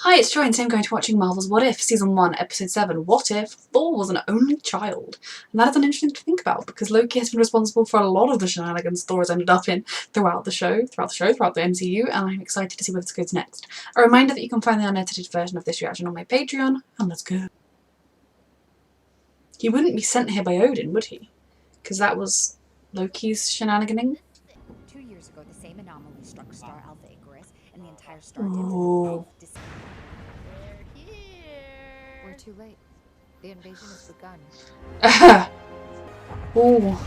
Hi, it's Joy and today I'm going to be watching Marvel's What If, Season 1, Episode 7, What If Thor was an only child? And that is an interesting thing to think about, because Loki has been responsible for a lot of the shenanigans Thor has ended up in throughout the MCU, and I'm excited to see where this goes next. A reminder that you can find the unedited version of this reaction on my Patreon, and let's go. He wouldn't be sent here by Odin, would he? Because that was Loki's shenaniganing. 2 years ago, the same anomaly struck star Alpha Icarus, and the entire star Ooh. They're here. We're too late. The invasion has begun. Ooh.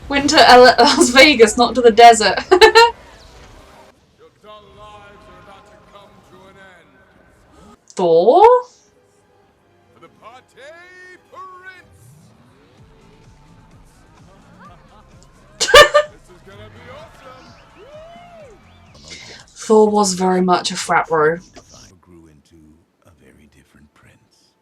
Went to Las Vegas, not to the desert. Your dull lives are about to come to an end. Thor? For the party prince. This is gonna be awesome. Thor was very much a frat bro. Grew into a very different prince.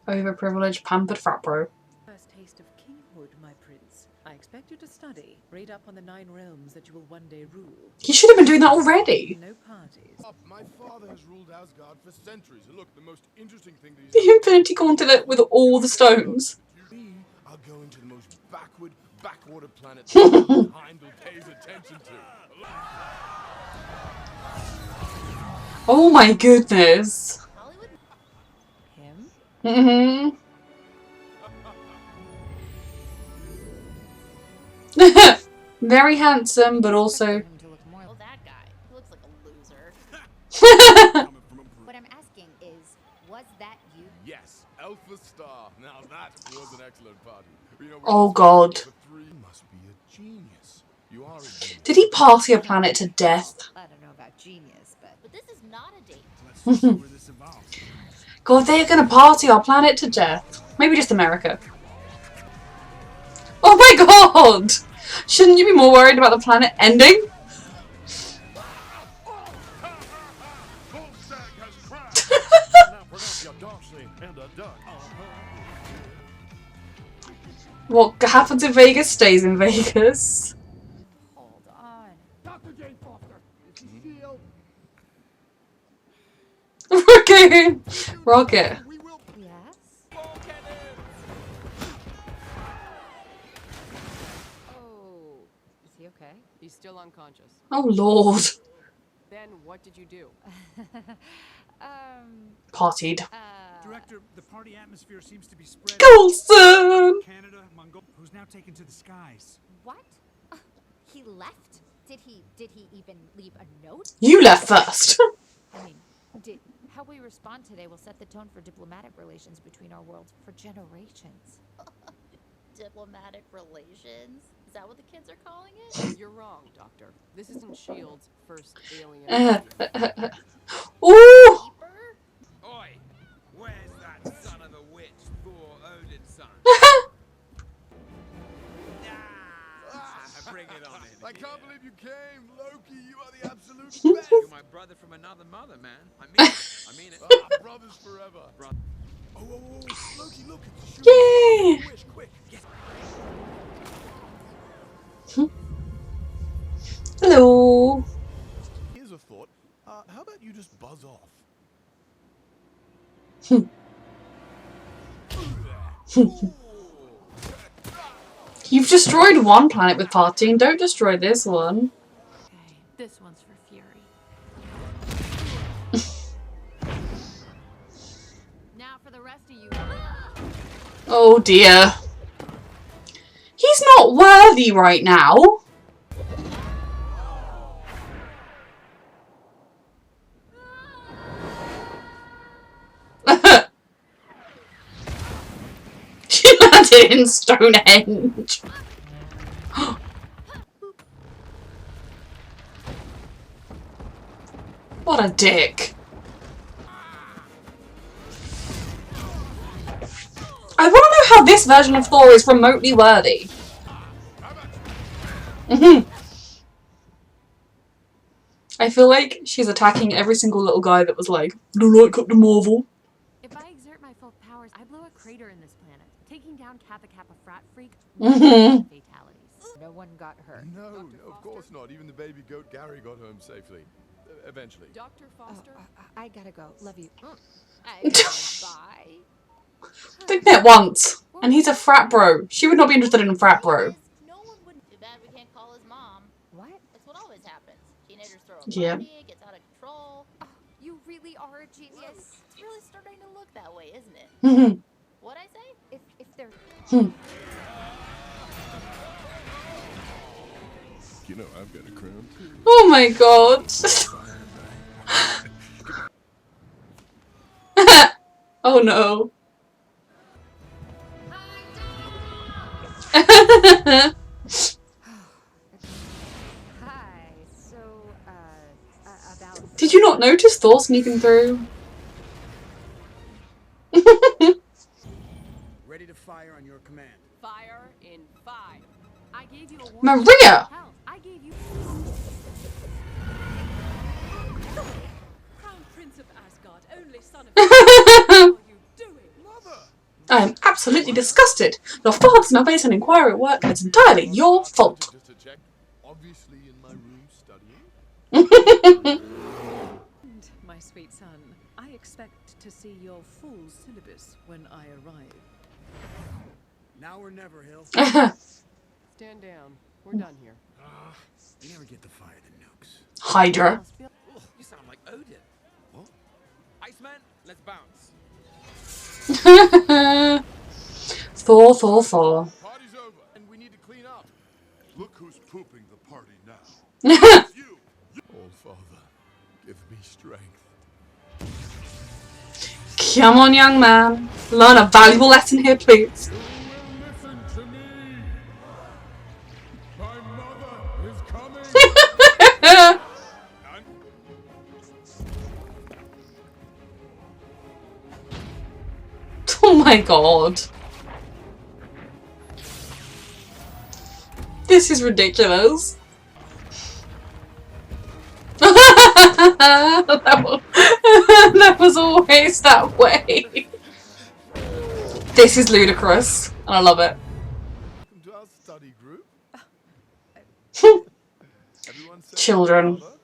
Overprivileged, pampered frat bro. First taste of kinghood, my prince. I expect you to study, read up on the 9 realms that you will one day rule. He should have been doing that already. No parties. My father has ruled Asgard for centuries. Look, the most interesting thing that The Infinity Gauntlet with all the stones. we are going to the most backwater planet that Heimdall pays attention to. Oh my goodness. Him? Very handsome, but also. Oh, that guy. He looks like a loser. What I'm asking is, was that you? Yes, Alpha Star. Now that was an excellent party. You know, Oh god. Must be a genius. You are a genius. Did he party a planet to death? I don't know about genius, but this is not a date. Let's see where this evolves. God, they're gonna party our planet to death. Maybe just America. Oh my god! Shouldn't you be more worried about the planet ending? What happens in Vegas stays in Vegas. Hold on. Dr. Jane Foster, is he still? Rocket. We will. Yes? Oh. Is he okay? He's still unconscious. Oh lord. Then what did you do? Partied. Director, the party atmosphere seems to be spread. Coulson! Canada, Mongolia, who's now taken to the skies. What? He left? Did he even leave a note? You left first. I mean, how we respond today will set the tone for diplomatic relations between our worlds for generations. Diplomatic relations? Is that what the kids are calling it? You're wrong, Doctor. This isn't S.H.I.E.L.D.'s first alien. Ooh! Keeper? Oi! Where's that son of a witch, Thor Odin's son? Bring it on in. I can't believe you came, Loki. You are the absolute best. You're my brother from another mother, man. I mean it. I mean it. Brothers forever. Oh, Loki, look, it's a Yay! wish, quick. Yes. Hello. Here's a thought. How about you just buzz off? You've destroyed one planet with partying, don't destroy this one. Okay, this one's for Fury. Now for the rest of you. Oh dear. He's not worthy right now. She landed in Stonehenge. What a dick. I want to know how this version of Thor is remotely worthy. I feel like she's attacking every single little guy that was like, "Do like Captain Marvel." If I exert my full powers, I blow a crater in this planet, taking down Kappa Kappa frat freak. Fatalities. No one got hurt. No, of course not. Even the baby goat Gary got home safely. Eventually. Dr. Foster? I gotta go. Love you. Bye. They've met once, and he's a frat bro. She would not be interested in a frat bro. No one would. Too bad we can't call his mom. What? That's what always happens. Teenagers throw a Yeah. party, it gets out of control. Oh, you really are a genius. It's really starting to look that way, isn't it? Mhm. What'd I say? If they're You know I've got a crown too. Oh my god. Oh no. Hi. So, about Did you not notice Thor sneaking through? Ready to fire on your command. Fire in 5. I gave you a warning. Maria! Hell, I gave you. Crown Prince of Asgard, only son of what are you doing? Mother! I am absolutely disgusted. Your father's now based an inquiry at work and it's entirely your fault. Just to check. Obviously in my room studying. And, my sweet son, I expect to see your full syllabus when I arrive. Now or never, Hill. Stand down. We're done here. You never get to fire the nukes. Hydra. Ugh, you sound like Odin. What? Iceman, let's bounce. Thor, Thor, Thor. Party's over and we need to clean up. Look who's pooping the party now. You! Oh, Father, give me strength. Come on, young man. Learn a valuable lesson here, please. You will listen to me. My mother is coming. Oh my god. This is ridiculous. that was always that way. This is ludicrous, and I love it. Welcome to our study group. Everyone say Children. Father.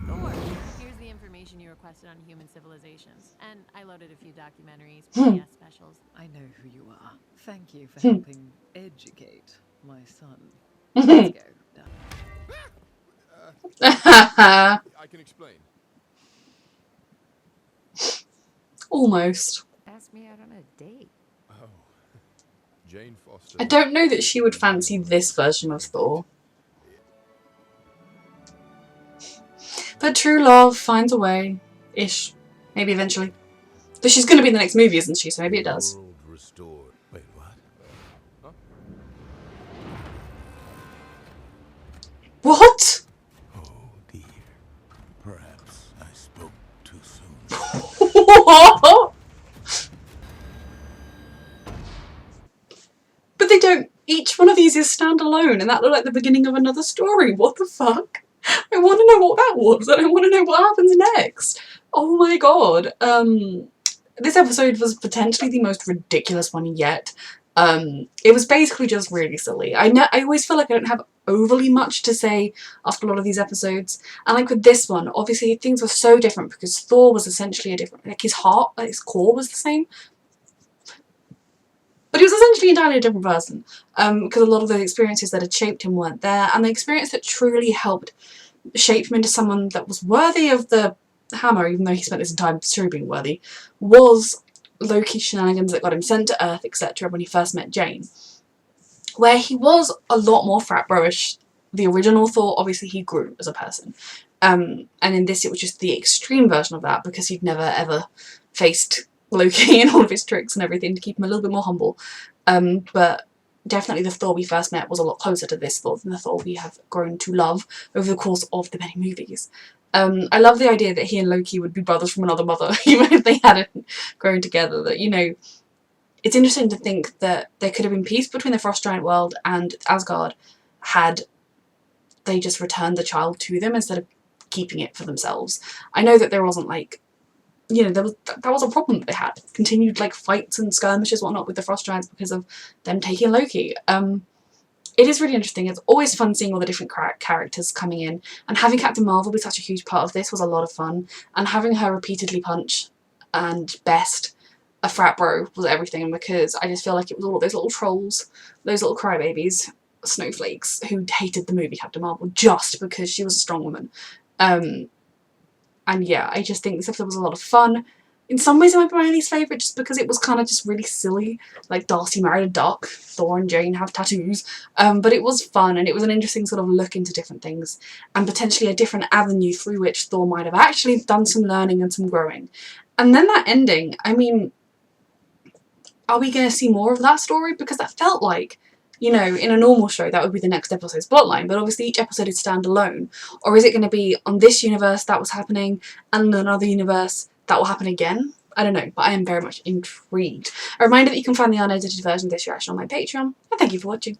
Thor, here's the information you requested on human civilizations. And I loaded a few documentaries, PBS specials. I know who you are. Thank you for helping educate my son. Let's go. Done. I can explain. Almost. Ask me out on a date. Oh, Jane Foster. I don't know that she would fancy this version of Thor. But true love finds a way. Ish. Maybe eventually. But she's going to be in the next movie, isn't she? So maybe it does. World restored. Wait, what? Huh? What? Oh dear. Perhaps I spoke too soon. What? But they don't. Each one of these is standalone, and that looked like the beginning of another story. What the fuck? I want to know what that was, and I want to know what happens next. Oh my god. This episode was potentially the most ridiculous one yet. It was basically just really silly. I always feel like I don't have overly much to say after a lot of these episodes, and like with this one, obviously things were so different because Thor was essentially a different, like his heart, like his core was the same, but he was essentially entirely a different person, because a lot of the experiences that had shaped him weren't there, and the experience that truly helped shape him into someone that was worthy of the hammer, even though he spent his entire story being worthy, was Loki's shenanigans that got him sent to Earth, etc., when he first met Jane, where he was a lot more frat bro-ish. The original Thor, obviously he grew as a person, and in this it was just the extreme version of that, because he'd never ever faced Loki and all of his tricks and everything, to keep him a little bit more humble. But definitely the Thor we first met was a lot closer to this Thor than the Thor we have grown to love over the course of the many movies. I love the idea that he and Loki would be brothers from another mother, even if they hadn't grown together. That, you know, it's interesting to think that there could have been peace between the Frost Giant world and Asgard had they just returned the child to them instead of keeping it for themselves. I know that there wasn't, like, you know, that was a problem that they had. Continued, like, fights and skirmishes and whatnot with the Frost Giants because of them taking Loki. it is really interesting. It's always fun seeing all the different characters coming in, and having Captain Marvel be such a huge part of this was a lot of fun, and having her repeatedly punch and best a frat bro was everything, because I just feel like it was all those little trolls, those little crybabies, snowflakes, who hated the movie Captain Marvel just because she was a strong woman. And yeah, I just think this episode was a lot of fun. In some ways it might be my least favourite, just because it was kind of just really silly, like Darcy married a duck, Thor and Jane have tattoos, but it was fun, and it was an interesting sort of look into different things, and potentially a different avenue through which Thor might have actually done some learning and some growing. And then that ending, I mean, are we going to see more of that story? Because that felt like, you know, in a normal show that would be the next episode's plotline, but obviously each episode is standalone. Or is it going to be on this universe that was happening and another universe that will happen again? I don't know, but I am very much intrigued. A reminder that you can find the unedited version of this reaction on my Patreon, and thank you for watching.